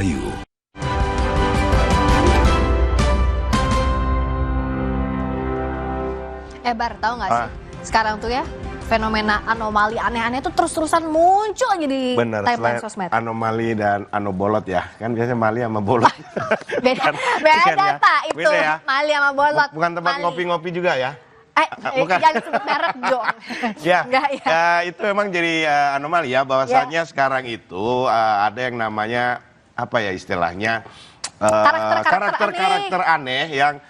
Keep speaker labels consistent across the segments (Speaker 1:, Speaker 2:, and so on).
Speaker 1: Bayu.
Speaker 2: Bar, tahu nggak sih? Sekarang tuh ya, fenomena anomali aneh-aneh tuh terus-terusan muncul aja di timeline sosmed.
Speaker 3: Anomali dan anobolot ya, kan biasanya mali sama bolot.
Speaker 2: Beda
Speaker 3: ya?
Speaker 2: Pak, itu
Speaker 3: Beda ya?
Speaker 2: mali sama bolot.
Speaker 3: Bukan tempat
Speaker 2: Mali.
Speaker 3: ngopi-ngopi juga ya?
Speaker 2: Bukan. Jangan sebut merek dong.
Speaker 3: Ya,
Speaker 2: Enggak ya.
Speaker 3: itu memang jadi anomali ya, bahwasanya sekarang itu ada yang namanya apa ya istilahnya karakter-karakter aneh yang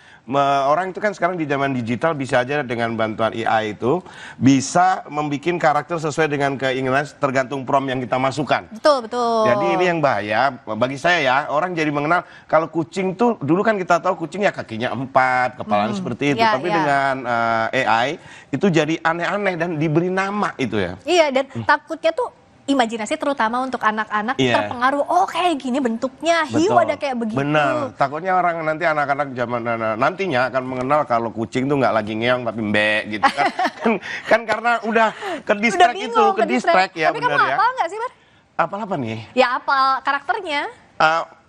Speaker 3: orang itu kan sekarang di zaman digital bisa aja dengan bantuan AI itu bisa membuat karakter sesuai dengan keinginan tergantung prompt yang kita masukkan.
Speaker 2: Betul, betul.
Speaker 3: Jadi ini yang bahaya bagi saya ya, orang jadi mengenal kalau kucing tuh dulu kan kita tahu kucing ya kakinya 4, kepalanya seperti itu, tapi dengan AI itu jadi aneh-aneh dan diberi nama itu ya. Iya, dan
Speaker 2: takutnya tuh imajinasi terutama untuk anak-anak terpengaruh, oh kayak gini bentuknya, hiu ada kayak begitu.
Speaker 3: Benar, takutnya orang nanti anak-anak zaman nantinya akan mengenal kalau kucing tuh nggak lagi ngeong tapi mbek gitu kan. kan karena udah ke distract itu, ke distract ya.
Speaker 2: Tapi
Speaker 3: benar
Speaker 2: kamu
Speaker 3: ya.
Speaker 2: apal nggak sih, Bar?
Speaker 3: Apal apa nih?
Speaker 2: Ya apal karakternya.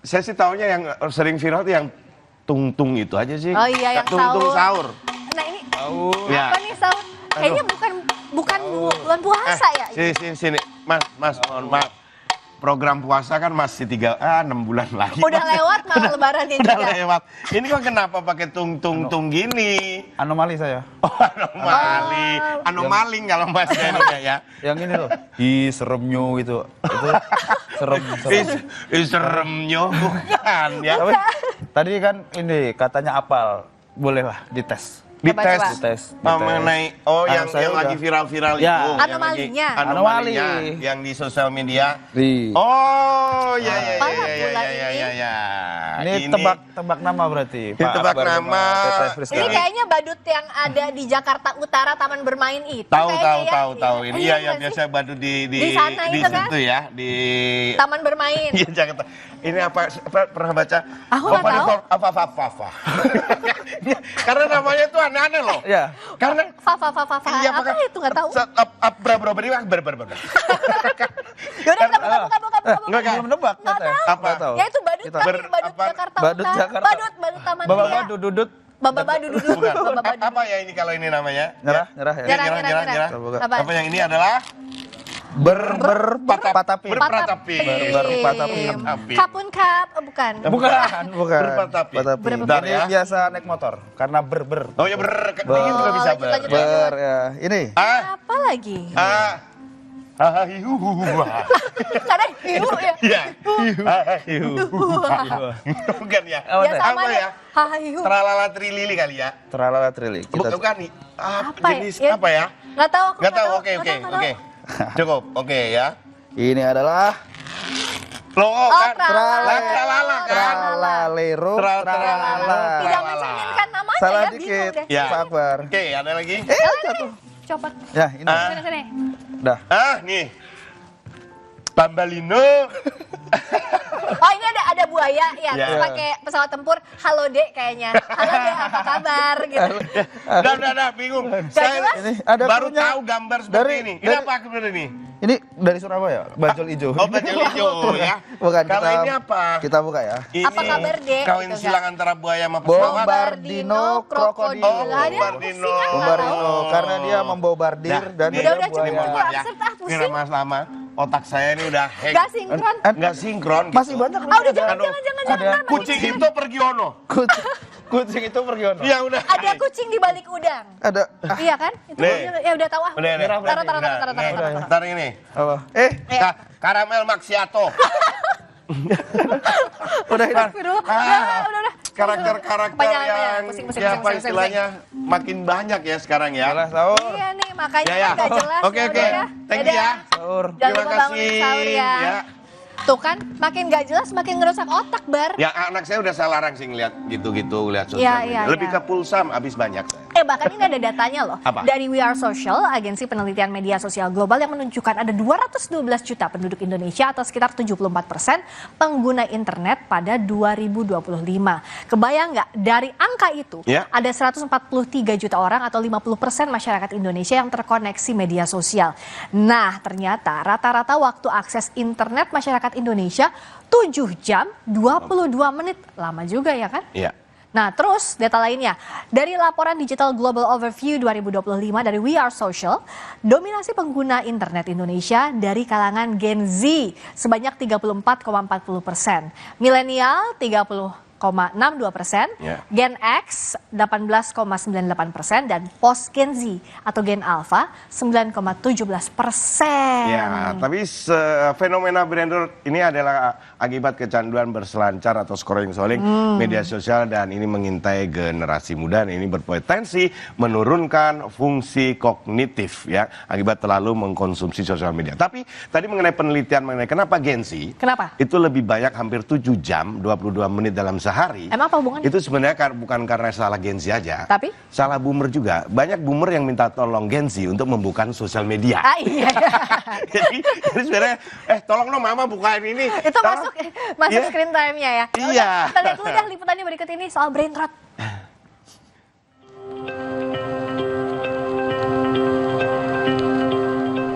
Speaker 3: Saya sih taunya yang sering viral tuh yang tung-tung itu aja sih.
Speaker 2: Oh iya, yang
Speaker 3: tung-tung sahur.
Speaker 2: Nah ini
Speaker 3: Ya.
Speaker 2: apa nih sahur? Kayaknya bukan bulan puasa ya?
Speaker 3: Sini. Mas, mohon maaf. Program puasa kan masih 6 bulan lagi.
Speaker 2: Udah lewat malah lebarannya juga.
Speaker 3: Udah lewat. Ini kok kenapa pakai tung gini?
Speaker 4: Anomali saya.
Speaker 3: Oh, anomali. Anomaling kalau bahasa Indonesia ya.
Speaker 4: Yang ini loh. Seremnya gitu. Itu serem.
Speaker 3: Seremnya bukan ya.
Speaker 4: Tapi, tadi kan ini katanya apal. Bolehlah dites.
Speaker 3: Dites mengenai yang lagi viral
Speaker 4: ya,
Speaker 3: itu
Speaker 2: anomalinya
Speaker 3: yang di sosial media.
Speaker 4: Oh
Speaker 3: ya.
Speaker 4: Ini tebak nama berarti.
Speaker 3: Tebak nama.
Speaker 2: Ini kayaknya badut yang ada di Jakarta Utara Taman Bermain itu.
Speaker 3: Tahu. Ini ya biasa badut di
Speaker 2: sana
Speaker 3: di
Speaker 2: itu kan?
Speaker 3: situ ya di
Speaker 2: Taman Bermain.
Speaker 3: Di Jakarta. Ini apa pernah baca?
Speaker 2: Aku nggak tahu.
Speaker 3: Apa. Karena namanya tuh aneh-aneh loh.
Speaker 4: Iya.
Speaker 3: Karena
Speaker 2: apa itu nggak tahu. Yaudah kamu.
Speaker 4: Belum nebak.
Speaker 3: Apa?
Speaker 2: Ya itu badut Jakarta Utara. Badut Taman
Speaker 4: Dudut.
Speaker 2: Baba dudut.
Speaker 3: Apa ya ini kalau ini namanya?
Speaker 4: Nyerah ya.
Speaker 2: Nyerah.
Speaker 3: Apa yang ini adalah
Speaker 4: berpatapi.
Speaker 2: Kapun bukan.
Speaker 3: Berpatapi.
Speaker 4: Ini biasa naik motor karena ber.
Speaker 3: Oh ya ini juga bisa
Speaker 4: ber ya. Ini.
Speaker 2: Apa lagi? Karena hiu ya.
Speaker 3: Iya. Bukan ya.
Speaker 2: Apa
Speaker 3: ya?
Speaker 2: Hiu.
Speaker 3: Tralala trilili kali ya.
Speaker 4: Tralala trilili.
Speaker 3: Bukan nih. Jenis
Speaker 2: ya?
Speaker 3: apa ya?
Speaker 2: Nggak tahu.
Speaker 3: Oke. Cukup. Oke ya.
Speaker 4: Ini adalah
Speaker 3: kan
Speaker 2: tralala
Speaker 3: kan.
Speaker 4: Tralala.
Speaker 2: Tidak mencerminkan namanya
Speaker 4: Salah
Speaker 2: ya,
Speaker 4: dikit.
Speaker 2: bingung deh.
Speaker 3: Ya.
Speaker 4: Pak Akbar.
Speaker 3: Oke, ada lagi?
Speaker 2: Coba.
Speaker 4: Ya, ini.
Speaker 2: Sini.
Speaker 4: Dah.
Speaker 3: Nih. Bambalino.
Speaker 2: Oh, ini ada buaya ya,
Speaker 3: Ya.
Speaker 2: terus pakai pesawat tempur. Halo Dek kayaknya. Halo Dek, apa kabar gitu.
Speaker 3: Udah, bingung. Saya
Speaker 4: Ini ada
Speaker 3: baru
Speaker 4: klunya.
Speaker 3: tahu gambar seperti ini. Ini apa sebenarnya ini?
Speaker 4: Ini dari Surabaya, bajul hijau.
Speaker 3: Oh, bajul hijau ya.
Speaker 4: Bukan.
Speaker 3: Kalau ini apa?
Speaker 4: Kita buka ya.
Speaker 3: Ini
Speaker 2: Apa kabar, Dek?
Speaker 3: Kawin
Speaker 2: Gitu,
Speaker 3: silang antara buaya sama pesawat.
Speaker 4: Bombardino krokodil.
Speaker 3: Oh, Bombardino.
Speaker 4: Bombardino karena dia membombardir dan
Speaker 2: Udah
Speaker 4: dia
Speaker 2: coba
Speaker 4: buaya.
Speaker 2: pusing.
Speaker 3: Ini lama. Otak saya ini udah hack.
Speaker 2: Gak sinkron.
Speaker 3: Nggak sinkron.
Speaker 4: Masih banyak.
Speaker 2: Udah jangan.
Speaker 4: Ada
Speaker 3: Kucing itu pergi ono.
Speaker 4: kucing itu pergi ono.
Speaker 3: Iya udah.
Speaker 2: Ada kucing di balik udang.
Speaker 4: Ada.
Speaker 2: Iya kan? Itu ya udah tahu ah.
Speaker 3: Udah. Ntar ini.
Speaker 4: Apa?
Speaker 3: Karamel macchiato.
Speaker 4: Udah ini.
Speaker 2: Udah.
Speaker 3: Karakter-karakter yang
Speaker 2: Pusing.
Speaker 3: siapa istilahnya makin banyak ya sekarang ya.
Speaker 4: Jelas tahu.
Speaker 2: Iya nih, makanya
Speaker 3: Ya.
Speaker 2: nggak jelas.
Speaker 3: Oke.
Speaker 2: Ya.
Speaker 3: Thank you ya.
Speaker 4: Sahur.
Speaker 2: Jangan
Speaker 3: Terima
Speaker 2: lupa bangunin
Speaker 3: kasih.
Speaker 2: sahur ya. Tuh kan, makin nggak jelas, makin ngerusak otak, Bar.
Speaker 3: Ya anak saya udah saya larang sih ngeliat gitu-gitu, lihat sosial
Speaker 2: Iya,
Speaker 3: media.
Speaker 2: iya,
Speaker 3: Lebih
Speaker 2: iya.
Speaker 3: ke pulsam, habis banyak saya.
Speaker 2: Bahkan ini ada datanya loh.
Speaker 3: Apa?
Speaker 2: Dari We Are Social, agensi penelitian media sosial global yang menunjukkan ada 212 juta penduduk Indonesia atau sekitar 74% pengguna internet pada 2025. Kebayang nggak? Dari angka itu ada 143 juta orang atau 50% masyarakat Indonesia yang terkoneksi media sosial. Nah, ternyata rata-rata waktu akses internet masyarakat Indonesia 7 jam 22 menit. Lama juga ya kan?
Speaker 3: Iya.
Speaker 2: Nah, terus data lainnya. Dari laporan Digital Global Overview 2025 dari We Are Social, dominasi pengguna internet Indonesia dari kalangan Gen Z sebanyak 34,40%, milenial 30,62%, Gen X 18,98%, dan post Gen Z atau Gen Alpha 9,17%.
Speaker 3: Ya, tapi fenomena brain rot ini adalah akibat kecanduan berselancar atau scrolling media sosial, dan ini mengintai generasi muda, dan ini berpotensi menurunkan fungsi kognitif ya akibat terlalu mengkonsumsi sosial media. Tapi tadi mengenai penelitian mengenai kenapa Gen Z itu lebih banyak, hampir 7 jam 22 menit dalam sehari.
Speaker 2: Emang apa hubungannya?
Speaker 3: Itu sebenarnya bukan karena salah Gen Z aja,
Speaker 2: tapi
Speaker 3: salah boomer juga. Banyak boomer yang minta tolong Gen Z untuk membuka sosial media.
Speaker 2: Iya.
Speaker 3: jadi sebenarnya tolong dong mama bukain ini.
Speaker 2: Itu masuk screen time-nya ya.
Speaker 3: Iya.
Speaker 2: Kita lihat dulu dah liputannya berikut ini soal brain rot.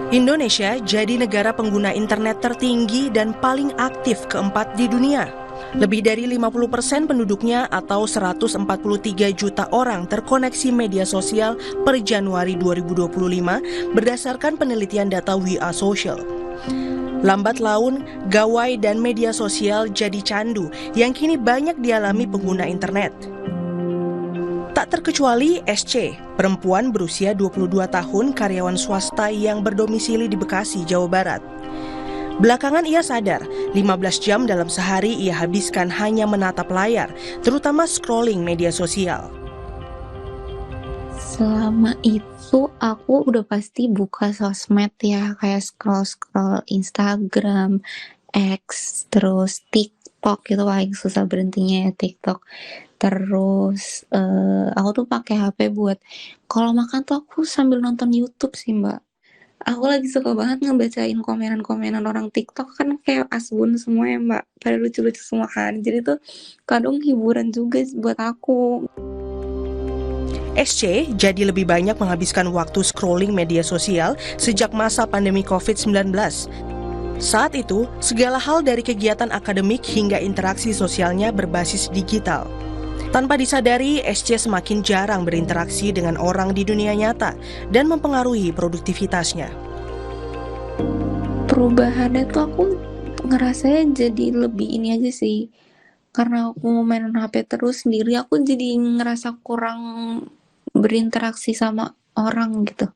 Speaker 1: Indonesia jadi negara pengguna internet tertinggi dan paling aktif keempat di dunia. Lebih dari 50% penduduknya atau 143 juta orang terkoneksi media sosial per Januari 2025 berdasarkan penelitian data We Are Social. Lambat laun, gawai dan media sosial jadi candu yang kini banyak dialami pengguna internet. Tak terkecuali SC, perempuan berusia 22 tahun karyawan swasta yang berdomisili di Bekasi, Jawa Barat. Belakangan ia sadar, 15 jam dalam sehari ia habiskan hanya menatap layar, terutama scrolling media sosial.
Speaker 5: Selama itu aku udah pasti buka sosmed ya, kayak scroll Instagram, X, terus TikTok, itu paling susah berhentinya ya TikTok. Terus aku tuh pakai HP buat kalau makan tuh aku sambil nonton YouTube sih Mbak. Aku lagi suka banget ngebacain komenan-komenan orang TikTok, kan kayak asbun semua ya Mbak, pada lucu-lucu semua kan. Jadi tuh kadang hiburan juga buat aku.
Speaker 1: SC jadi lebih banyak menghabiskan waktu scrolling media sosial sejak masa pandemi COVID-19. Saat itu, segala hal dari kegiatan akademik hingga interaksi sosialnya berbasis digital. Tanpa disadari, SC semakin jarang berinteraksi dengan orang di dunia nyata dan mempengaruhi produktivitasnya.
Speaker 5: Perubahannya tuh aku ngerasanya jadi lebih ini aja sih. Karena aku main HP terus sendiri, aku jadi ngerasa kurang berinteraksi sama orang gitu.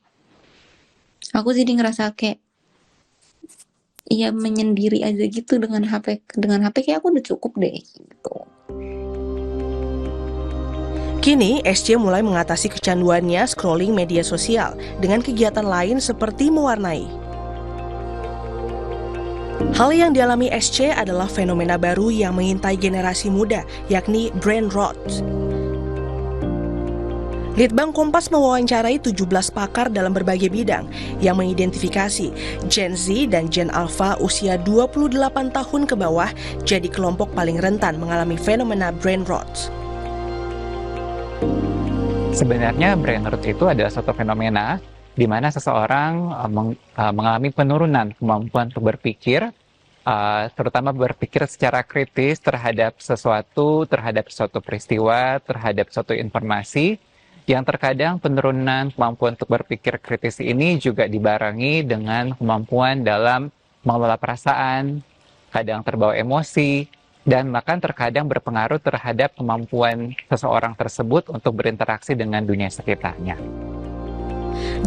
Speaker 5: Aku jadi ngerasa kayak ya menyendiri aja gitu dengan HP. Dengan HP kayak aku udah cukup deh gitu.
Speaker 1: Kini, SC mulai mengatasi kecanduannya scrolling media sosial dengan kegiatan lain seperti mewarnai. Hal yang dialami SC adalah fenomena baru yang mengintai generasi muda, yakni brain rot. Litbang Kompas mewawancarai 17 pakar dalam berbagai bidang yang mengidentifikasi Gen Z dan Gen Alpha usia 28 tahun ke bawah jadi kelompok paling rentan mengalami fenomena brain rot.
Speaker 6: Sebenarnya brain rot itu adalah suatu fenomena di mana seseorang mengalami penurunan kemampuan untuk berpikir, terutama berpikir secara kritis terhadap suatu peristiwa, terhadap suatu informasi, yang terkadang penurunan kemampuan untuk berpikir kritis ini juga dibarengi dengan kemampuan dalam mengelola perasaan, kadang terbawa emosi, dan bahkan terkadang berpengaruh terhadap kemampuan seseorang tersebut untuk berinteraksi dengan dunia sekitarnya.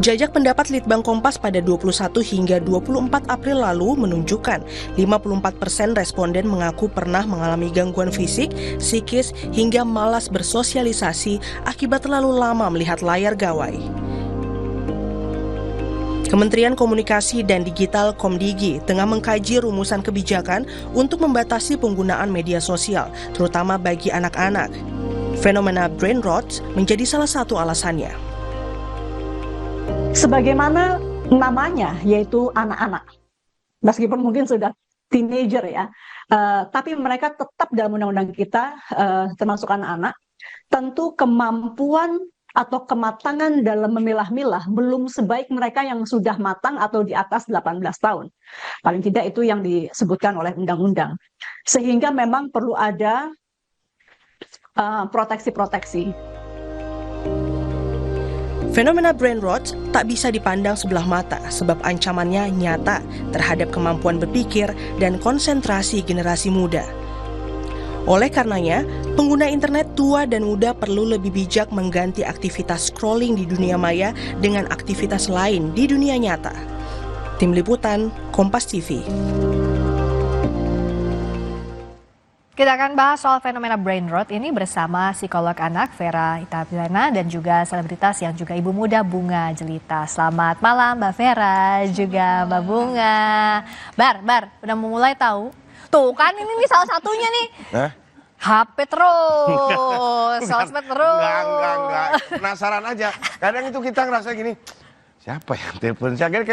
Speaker 1: Jajak pendapat Litbang Kompas pada 21 hingga 24 April lalu menunjukkan 54% responden mengaku pernah mengalami gangguan fisik, psikis, hingga malas bersosialisasi akibat terlalu lama melihat layar gawai. Kementerian Komunikasi dan Digital Komdigi tengah mengkaji rumusan kebijakan untuk membatasi penggunaan media sosial, terutama bagi anak-anak. Fenomena brain rot menjadi salah satu alasannya.
Speaker 7: Sebagaimana namanya, yaitu anak-anak. Meskipun mungkin sudah teenager ya, tapi mereka tetap dalam undang-undang kita, termasuk anak-anak, tentu kemampuan atau kematangan dalam memilah-milah belum sebaik mereka yang sudah matang atau di atas 18 tahun. Paling tidak itu yang disebutkan oleh undang-undang. Sehingga memang perlu ada proteksi-proteksi.
Speaker 1: Fenomena brain rot tak bisa dipandang sebelah mata sebab ancamannya nyata terhadap kemampuan berpikir dan konsentrasi generasi muda. Oleh karenanya, pengguna internet tua dan muda perlu lebih bijak mengganti aktivitas scrolling di dunia maya dengan aktivitas lain di dunia nyata. Tim Liputan, Kompas TV.
Speaker 2: Kita akan bahas soal fenomena brain rot ini bersama psikolog anak Vera Itabilana dan juga selebritas yang juga ibu muda Bunga Jelita. Selamat malam Mbak Vera, juga Mbak Bunga. Bar, udah memulai tahu? Tuh kan ini nih salah satunya nih. HP terus, sosmed terus.
Speaker 3: Enggak. Penasaran aja. Kadang itu kita ngerasa gini, siapa yang telepon? Saya kira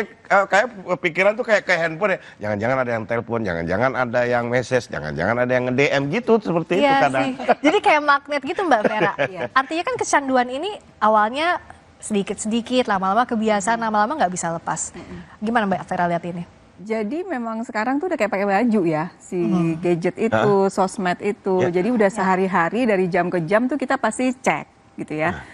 Speaker 3: kayak pikiran tuh kayak handphone ya. Jangan-jangan ada yang telepon, jangan-jangan ada yang message, jangan-jangan ada yang nge-DM gitu, seperti itu kadang.
Speaker 2: Sih. Jadi kayak magnet gitu Mbak Vera. Artinya kan kecanduan ini awalnya sedikit-sedikit, lama-lama kebiasaan, lama-lama nggak bisa lepas. Gimana Mbak Vera lihat ini?
Speaker 8: Jadi memang sekarang tuh udah kayak pakai baju ya, si gadget itu, sosmed itu. Jadi udah sehari-hari dari jam ke jam tuh kita pasti cek gitu ya.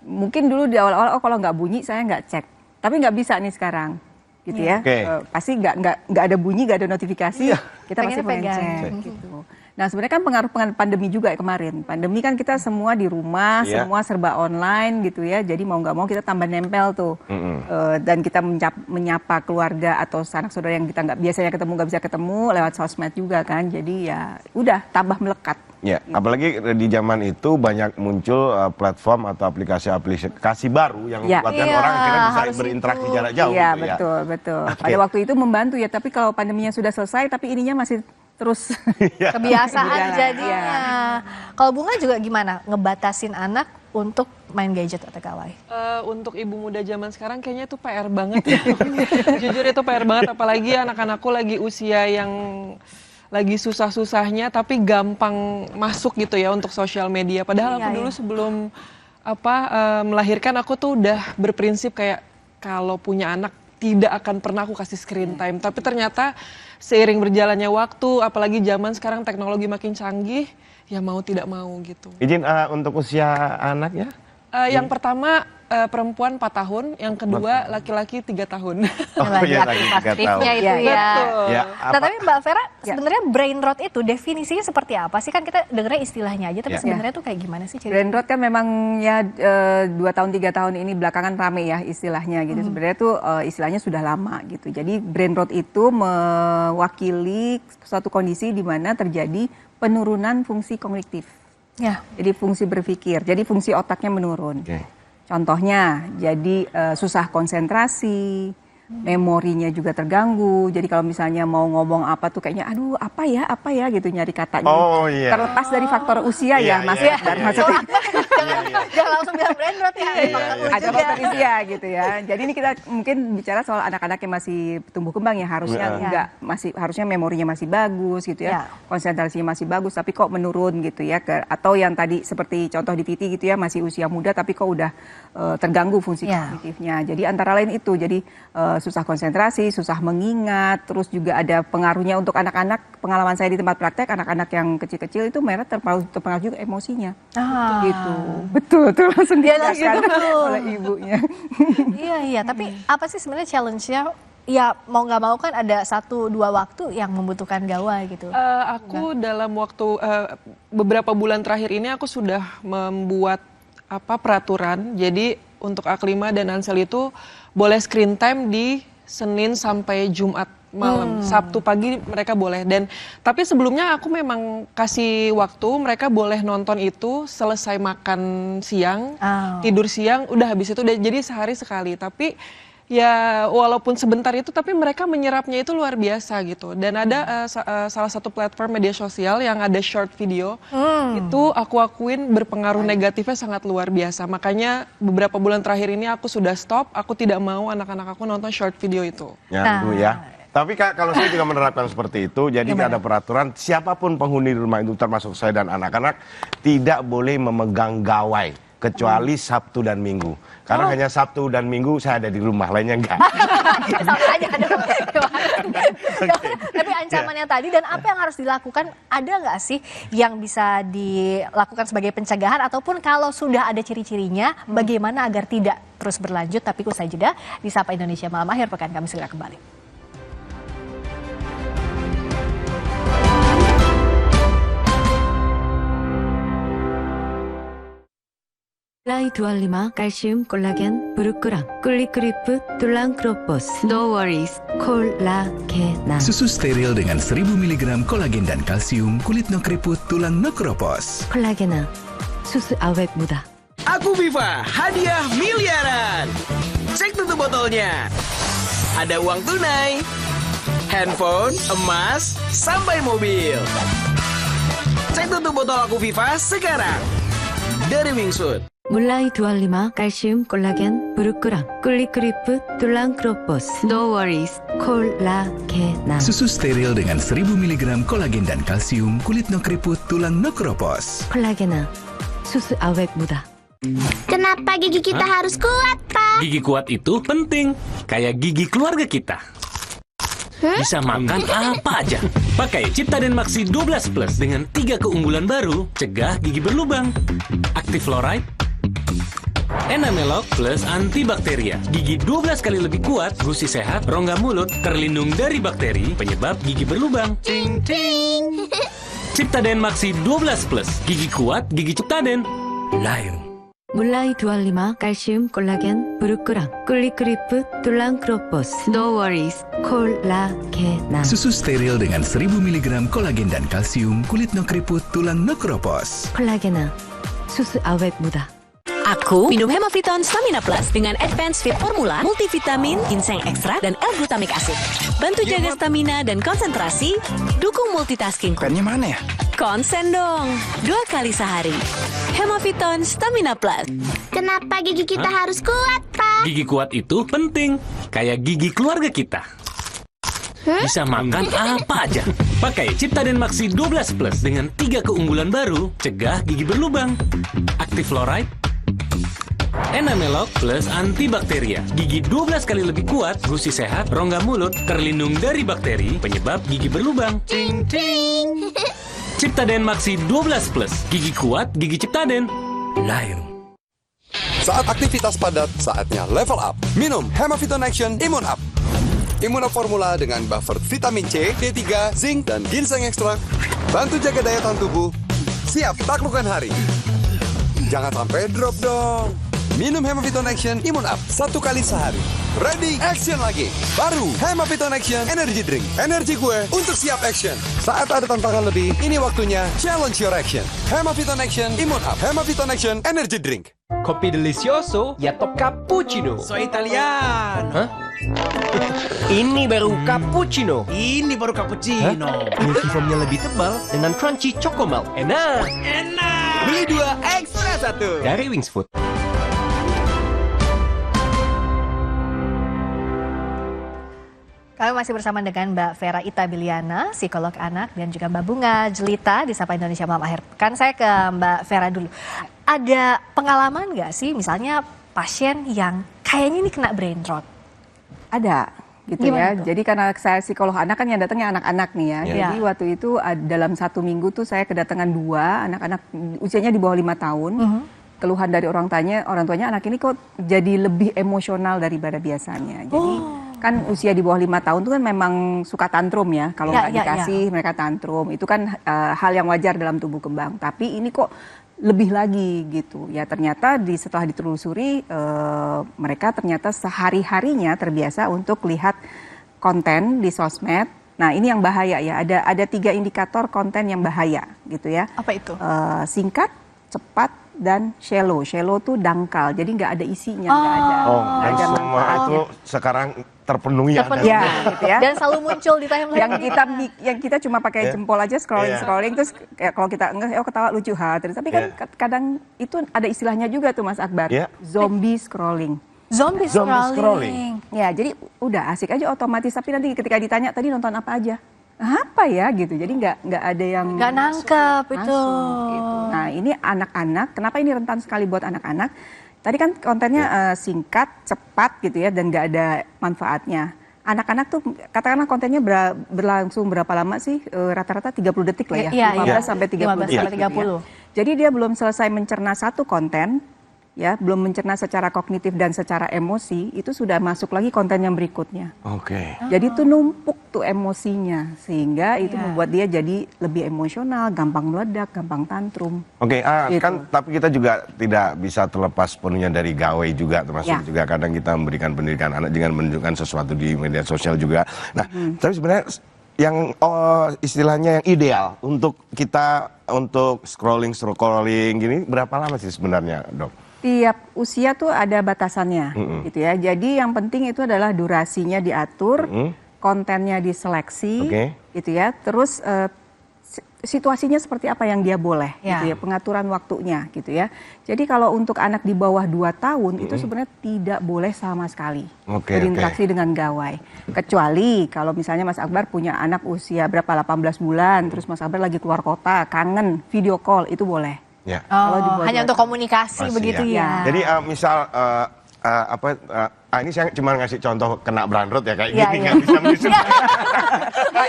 Speaker 8: Mungkin dulu di awal-awal, kalau nggak bunyi saya nggak cek. Tapi nggak bisa nih sekarang gitu ya. Pasti nggak ada bunyi, nggak ada notifikasi, kita pasti pengen cek gitu. Nah sebenarnya kan pengaruh pandemi juga ya kemarin. Pandemi kan kita semua di rumah, semua serba online gitu ya. Jadi mau nggak mau kita tambah nempel tuh. Dan kita menyapa keluarga atau sanak saudara yang kita nggak biasanya ketemu, nggak bisa ketemu lewat sosmed juga kan. Jadi ya udah tambah melekat.
Speaker 3: Ya, apalagi di zaman itu banyak muncul platform atau aplikasi baru yang membuatkan orang akhirnya bisa berinteraksi jarak jauh.
Speaker 8: Iya,
Speaker 3: gitu
Speaker 8: betul. Pada waktu itu membantu ya, tapi kalau pandeminya sudah selesai, tapi ininya masih terus
Speaker 2: kebiasaan jadinya. Kalau Bunga juga gimana ngebatasin anak untuk main gadget atau gawai?
Speaker 9: Untuk ibu muda zaman sekarang kayaknya itu PR banget ya. Jujur itu PR banget, apalagi anak-anakku lagi usia yang lagi susah-susahnya tapi gampang masuk gitu ya untuk sosial media. Padahal aku dulu sebelum melahirkan aku tuh udah berprinsip kayak kalau punya anak tidak akan pernah aku kasih screen time. Tapi ternyata seiring berjalannya waktu, apalagi zaman sekarang teknologi makin canggih, ya mau tidak mau gitu.
Speaker 3: Izin untuk usia anaknya?
Speaker 9: Yang pertama perempuan 4 tahun, yang kedua laki-laki 3 tahun.
Speaker 3: Oh iya, lagi 3 tahun.
Speaker 2: Itu ya.
Speaker 3: Nah,
Speaker 2: tapi Mbak Vera, sebenarnya brain rot itu definisinya seperti apa sih? Kan kita dengarnya istilahnya aja, tapi sebenarnya tuh kayak gimana sih?
Speaker 8: Brain rot kan memang ya 2 tahun 3 tahun ini belakangan rame ya istilahnya gitu. Sebenarnya tuh istilahnya sudah lama gitu. Jadi brain rot itu mewakili suatu kondisi di mana terjadi penurunan fungsi kognitif. Jadi fungsi berpikir, jadi fungsi otaknya menurun. Contohnya, jadi susah konsentrasi, memorinya juga terganggu. Jadi kalau misalnya mau ngomong apa tuh kayaknya, aduh apa ya gitu nyari katanya. Terlepas dari faktor usia ya, Mas. Maksudnya
Speaker 2: jangan langsung bilang brain rot ya.
Speaker 8: Ada faktor usia gitu ya. Jadi ini kita mungkin bicara soal anak-anak yang masih tumbuh kembang ya, harusnya harusnya memorinya masih bagus gitu ya. Konsentrasinya masih bagus, tapi kok menurun gitu ya. Atau yang tadi seperti contoh di PT gitu ya, masih usia muda tapi kok udah terganggu fungsi kognitifnya. Jadi antara lain itu, jadi susah konsentrasi, susah mengingat, terus juga ada pengaruhnya untuk anak-anak. Pengalaman saya di tempat praktek, anak-anak yang kecil-kecil itu mereka terpengaruh juga emosinya. Gitu. Betul langsung dirasakan oleh ibunya.
Speaker 2: Iya, tapi apa sih sebenarnya challenge-nya? Ya mau nggak mau kan ada 1-2 waktu yang membutuhkan gawai gitu.
Speaker 9: Aku dalam waktu beberapa bulan terakhir ini aku sudah membuat peraturan. Jadi untuk Aklima dan Ansel itu boleh screen time di Senin sampai Jumat malam. Sabtu pagi mereka boleh. Tapi sebelumnya aku memang kasih waktu mereka boleh nonton itu selesai makan siang, tidur siang, udah habis itu jadi sehari sekali. Tapi ya walaupun sebentar itu tapi mereka menyerapnya itu luar biasa gitu. Dan ada salah satu platform media sosial yang ada short video, itu aku akuin berpengaruh negatifnya sangat luar biasa. Makanya beberapa bulan terakhir ini aku sudah stop, aku tidak mau anak-anak aku nonton short video itu.
Speaker 3: Ya, itu ya. Tapi kalau saya juga menerapkan seperti itu, jadi ada peraturan siapapun penghuni rumah itu termasuk saya dan anak-anak tidak boleh memegang gawai kecuali Sabtu dan Minggu. Karena hanya Sabtu dan Minggu saya ada di rumah, lainnya enggak.
Speaker 2: Sama aja dong. Tapi ancamannya tadi dan apa yang harus dilakukan, ada nggak sih yang bisa dilakukan sebagai pencegahan ataupun kalau sudah ada ciri-cirinya, bagaimana agar tidak terus berlanjut? Tapi usai jeda di Sapa Indonesia Malam Akhir Pekan kami segera kembali.
Speaker 10: Mulai 25 kalsium, 콜라겐, 부르크랑, 꿀리크리프, 툴랑 크로포스. No worries, 콜라겐.
Speaker 11: Susu steril dengan 1000 mg kolagen dan kalsium, kulit no keriput, tulang no keropos.
Speaker 10: 콜라겐, susu awet muda.
Speaker 12: Aku Viva, hadiah miliaran. Cek tutup botolnya. Ada uang tunai, handphone, emas, sampai mobil. Cek tutup botol Aku Viva sekarang. Dari Wingsuit.
Speaker 10: Mulai 25 kalsium, 콜라겐, 부르크랑, 꿀리크리프, 툴랑 크로포스. No worries, 콜라겐.
Speaker 11: Susu steril dengan 1000 mg kolagen dan kalsium, kulit no keriput, tulang no keropos.
Speaker 10: 콜라겐, susu awet muda.
Speaker 13: Kenapa gigi kita harus kuat, Pak?
Speaker 14: Gigi kuat itu penting, kayak gigi keluarga kita. Bisa makan apa aja. Pakai Ciptaden Maxi 12 Plus dengan 3 keunggulan baru, cegah gigi berlubang. Active Fluoride, Enamelok plus antibakteria. Gigi 12 kali lebih kuat, gusi sehat, rongga mulut, terlindung dari bakteri, penyebab gigi berlubang. Ting ting. Ciptaden Maxi 12 Plus, gigi kuat, gigi Ciptaden. Lain.
Speaker 10: Mulai 25 kalsium, 콜라겐, 부르크랑, 꿀리크리프, 툴랑 크로포스. No worries, 콜라겐.
Speaker 11: Susu steril dengan 1000 mg kolagen dan kalsium, kulit no keriput, tulang no keropos.
Speaker 10: 콜라겐, susu awet muda.
Speaker 15: Aku minum Hemaviton Stamina Plus dengan Advanced Fit Formula, multivitamin, ginseng ekstrak, dan L-glutamik acid. Bantu jaga stamina dan konsentrasi, dukung multitasking.
Speaker 4: Pennya mana ya?
Speaker 15: Konsen dong, 2 kali sehari. Hemaviton Stamina Plus.
Speaker 13: Kenapa gigi kita harus kuat, Pak?
Speaker 14: Gigi kuat itu penting, kayak gigi keluarga kita. Bisa makan apa aja. Pakai Ciptaden Maxi 12 Plus dengan 3 keunggulan baru, cegah gigi berlubang. Active Fluoride, Enamelok plus antibakteria. Gigi 12 kali lebih kuat, gusi sehat, rongga mulut, terlindung dari bakteri, penyebab gigi berlubang. Ting ting. Ciptaden Maxi 12 Plus, gigi kuat, gigi Ciptaden. Lain.
Speaker 16: Saat aktivitas padat, saatnya level up. Minum Hemaviton Action Immune Up. Immune Up formula dengan buffer vitamin C, D3, zinc, dan ginseng ekstrak. Bantu jaga daya tahan tubuh. Siap taklukkan hari. Jangan sampai drop dong. Minum Hemaviton Action Immune Up 1 kali sehari. Ready, action lagi. Baru Hemaviton Action Energy Drink. Energi gue untuk siap action. Saat ada tantangan lebih, ini waktunya challenge your action. Hemaviton Action Immune Up. Hemaviton Action Energy Drink.
Speaker 12: Kopi delicioso ya top cappuccino. So Italian. Hah? Ini baru cappuccino. Ini baru cappuccino. Milky foamnya lebih tebal dengan crunchy choco milk. Enak. Enak. Beli 2 ekstra 1 dari Wings Food.
Speaker 2: Kami masih bersama dengan Mbak Vera Itabiliana, psikolog anak, dan juga Mbak Bunga Jelita di Sapa Indonesia Malam Akhir. Kan saya ke Mbak Vera dulu. Ada pengalaman nggak sih, misalnya pasien yang kayaknya ini kena brain rot?
Speaker 8: Ada, gitu. Gimana ya. Tuh? Jadi karena saya psikolog anak kan yang datangnya anak-anak nih ya. Jadi waktu itu dalam 1 minggu tuh saya kedatangan 2 anak-anak usianya di bawah 5 tahun. Keluhan dari orang tuanya anak ini kok jadi lebih emosional daripada biasanya. Jadi kan usia di bawah 5 tahun itu kan memang suka tantrum ya. Kalau nggak dikasih mereka tantrum. Itu kan hal yang wajar dalam tubuh kembang. Tapi ini kok lebih lagi gitu. Ya ternyata setelah ditelusuri mereka ternyata sehari-harinya terbiasa untuk lihat konten di sosmed. Nah ini yang bahaya ya. Ada 3 indikator konten yang bahaya gitu ya.
Speaker 2: Apa itu?
Speaker 8: Singkat, cepat, dan shallow. Shallow tuh dangkal, jadi nggak ada isinya, nggak ada.
Speaker 3: Dan
Speaker 8: ada
Speaker 3: semua
Speaker 8: manfaatnya.
Speaker 3: itu sekarang terpenuhi ya.
Speaker 8: Ya, gitu ya.
Speaker 2: Dan selalu muncul di timeline.
Speaker 8: Yang kita cuma pakai jempol aja scrolling terus kayak kalau kita ketawa lucu terus. Tapi kan kadang itu ada istilahnya juga tuh Mas Akbar. Zombie scrolling.
Speaker 2: Zombie scrolling.
Speaker 8: Ya, jadi udah asik aja otomatis, tapi nanti ketika ditanya tadi nonton apa aja? Apa ya gitu. Jadi nggak ada yang
Speaker 2: nggak nangkep itu.
Speaker 8: Gitu. Nah, ini anak-anak, kenapa ini rentan sekali buat anak-anak? Tadi kan kontennya singkat, cepat gitu ya, dan nggak ada manfaatnya. Anak-anak tuh katakanlah kontennya berlangsung berapa lama sih? Rata-rata 30 detik lah ya, 15 sampai 30 detik. Gitu ya. Jadi dia belum selesai mencerna satu konten, ya, belum mencerna secara kognitif dan secara emosi, itu sudah masuk lagi konten yang berikutnya. Jadi itu numpuk tuh emosinya, sehingga itu membuat dia jadi lebih emosional, gampang meledak, gampang tantrum. Gitu.
Speaker 3: Kan tapi kita juga tidak bisa terlepas penuhnya dari gawe juga, termasuk juga kadang kita memberikan pendidikan anak dengan menunjukkan sesuatu di media sosial juga. Nah, tapi sebenarnya yang istilahnya yang ideal untuk kita untuk scrolling gini berapa lama sih sebenarnya, Dok?
Speaker 8: Tiap usia tuh ada batasannya, gitu ya. Jadi yang penting itu adalah durasinya diatur, kontennya diseleksi, gitu ya. Terus situasinya seperti apa yang dia boleh, gitu ya. Pengaturan waktunya, gitu ya. Jadi kalau untuk anak di bawah 2 tahun itu sebenarnya tidak boleh sama sekali berinteraksi dengan gawai. Kecuali kalau misalnya Mas Akbar punya anak usia berapa 18 bulan, terus Mas Akbar lagi keluar kota, kangen, video call itu boleh.
Speaker 2: Hanya untuk komunikasi begitu ya.
Speaker 3: Jadi misal ini saya cuma ngasih contoh kena brandrot ya kayak gini nggak bisa menyusun.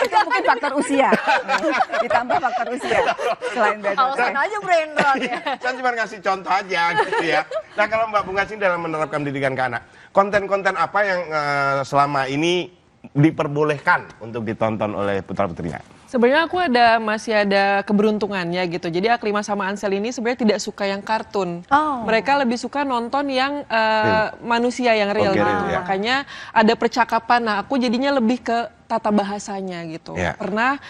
Speaker 8: Itu mungkin faktor usia, ditambah faktor usia. Selain brandrot.
Speaker 2: Alasan aja brandrot ya.
Speaker 3: Saya cuma ngasih contoh aja gitu ya. Nah kalau Mbak Bungasin dalam menerapkan pendidikan ke anak, konten-konten apa yang selama ini diperbolehkan untuk ditonton oleh putra-putrinya?
Speaker 9: Sebenarnya aku masih ada keberuntungannya gitu. Jadi Aklima sama Ansel ini sebenarnya tidak suka yang kartun. Mereka lebih suka nonton yang manusia yang real gitu. Makanya ada percakapan. Nah, aku jadinya lebih ke tata bahasanya gitu. Pernah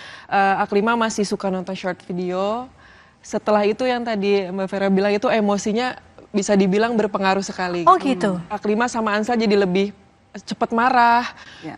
Speaker 9: Aklima masih suka nonton short video. Setelah itu yang tadi Mbak Vera bilang itu emosinya bisa dibilang berpengaruh sekali.
Speaker 2: Oh gitu.
Speaker 9: Aklima sama Ansel jadi lebih cepat marah,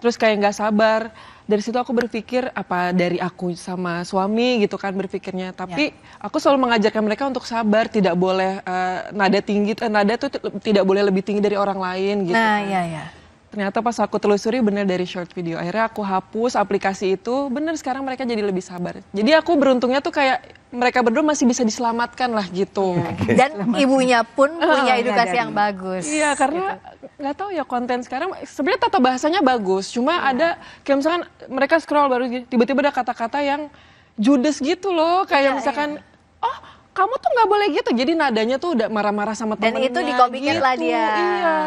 Speaker 9: terus kayak nggak sabar. Dari situ aku berpikir apa dari aku sama suami gitu kan berpikirnya. Tapi aku selalu mengajarkan mereka untuk sabar, tidak boleh nada tinggi, nada tuh tidak boleh lebih tinggi dari orang lain gitu.
Speaker 2: Nah,
Speaker 9: kan. Ternyata pas aku telusuri benar dari short video. Akhirnya aku hapus aplikasi itu, benar sekarang mereka jadi lebih sabar. Jadi aku beruntungnya tuh kayak mereka berdua masih bisa diselamatkan lah gitu.
Speaker 2: Dan ibunya pun punya edukasi yang bagus.
Speaker 9: Iya, karena nggak tahu ya konten sekarang sebenarnya tata bahasanya bagus. Cuma ada kayak misalkan mereka scroll baru tiba-tiba ada kata-kata yang judes gitu loh. Kayak misalkan, oh kamu tuh nggak boleh gitu. Jadi nadanya tuh udah marah-marah sama temennya.
Speaker 2: Dan itu dikopikan lah dia.
Speaker 9: Iya.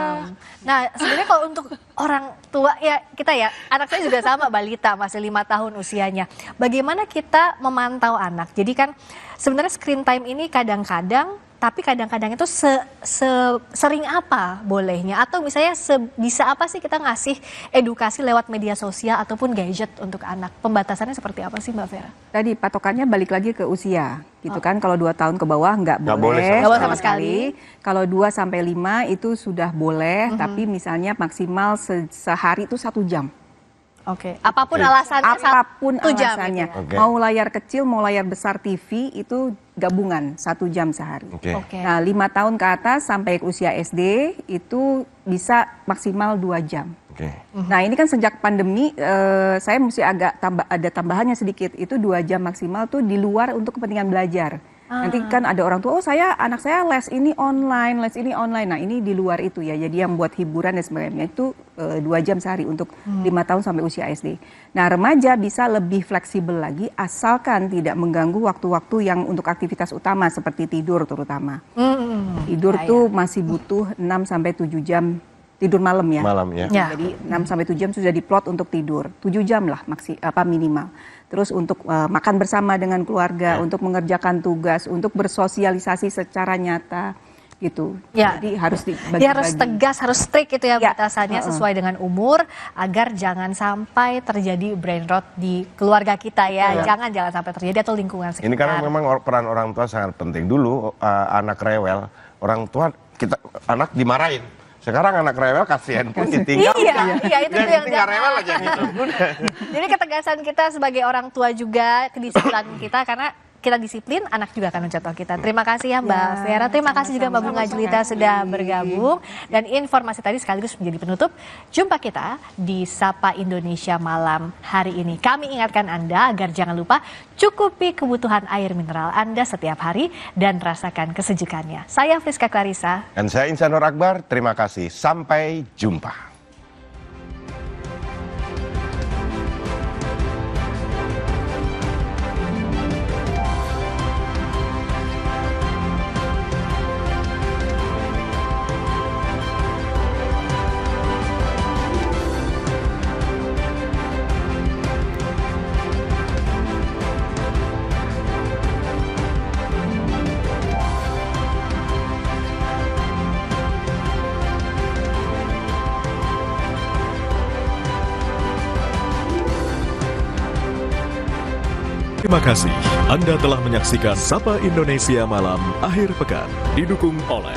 Speaker 2: Nah sebenarnya kalau untuk orang tua ya kita ya, anak saya juga sama balita masih 5 tahun usianya. Bagaimana kita memantau anak? Jadi kan sebenarnya screen time ini kadang-kadang, tapi kadang-kadang itu sering apa bolehnya? Atau misalnya sebisa apa sih kita ngasih edukasi lewat media sosial ataupun gadget untuk anak? Pembatasannya seperti apa sih Mbak Vera?
Speaker 8: Tadi patokannya balik lagi ke usia, gitu kan. Kalau 2 tahun ke bawah nggak boleh
Speaker 2: sama sekali.
Speaker 8: Kalau 2 sampai 5 itu sudah boleh, tapi misalnya maksimal sehari itu 1 jam.
Speaker 2: Apapun alasannya,
Speaker 8: apapun
Speaker 2: 1 jam
Speaker 8: alasannya.
Speaker 2: gitu.
Speaker 8: Mau layar kecil, mau layar besar TV itu gabungan 1 jam sehari. Nah 5 tahun ke atas sampai usia SD itu bisa maksimal 2 jam. Nah ini kan sejak pandemi saya mesti agak ada tambahannya sedikit, itu 2 jam maksimal tuh di luar untuk kepentingan belajar. Nanti kan ada orang tua, anak saya les ini online. Nah ini di luar itu ya, jadi yang buat hiburan dan sebagainya itu 2 jam sehari untuk 5 tahun sampai usia SD. Nah remaja bisa lebih fleksibel lagi asalkan tidak mengganggu waktu-waktu yang untuk aktivitas utama seperti tidur terutama. Tidur tuh masih butuh 6 sampai 7 jam tidur malam ya. Jadi 6 sampai 7 jam sudah diplot untuk tidur. 7 jam lah minimal. Terus untuk makan bersama dengan keluarga, untuk mengerjakan tugas, untuk bersosialisasi secara nyata. gitu.
Speaker 2: Ya.
Speaker 8: Jadi harus dibagi-bagi.
Speaker 2: Dia harus tegas, harus strict itu ya batasannya sesuai dengan umur agar jangan sampai terjadi brain rot di keluarga kita ya. Jangan sampai terjadi atau lingkungan sekitar.
Speaker 3: Ini karena memang peran orang tua sangat penting. Dulu anak rewel, orang tua anak dimarahin. Sekarang anak rewel kasihan pun ditinggal.
Speaker 2: Iya, itu tuh yang
Speaker 3: tinggal rewel aja gitu.
Speaker 2: Jadi ketegasan kita sebagai orang tua juga, kedisiplinan kita karena kita disiplin, anak juga akan mencontoh kita. Terima kasih ya Mbak Vera, terima kasih juga Mbak Bunga Julita sudah bergabung. Dan informasi tadi sekaligus menjadi penutup jumpa kita di Sapa Indonesia Malam hari ini. Kami ingatkan Anda agar jangan lupa cukupi kebutuhan air mineral Anda setiap hari dan rasakan kesejukannya. Saya Friska Clarissa.
Speaker 3: Dan saya Insanur Akbar, terima kasih. Sampai jumpa.
Speaker 17: Terima kasih Anda telah menyaksikan Sapa Indonesia Malam akhir pekan didukung oleh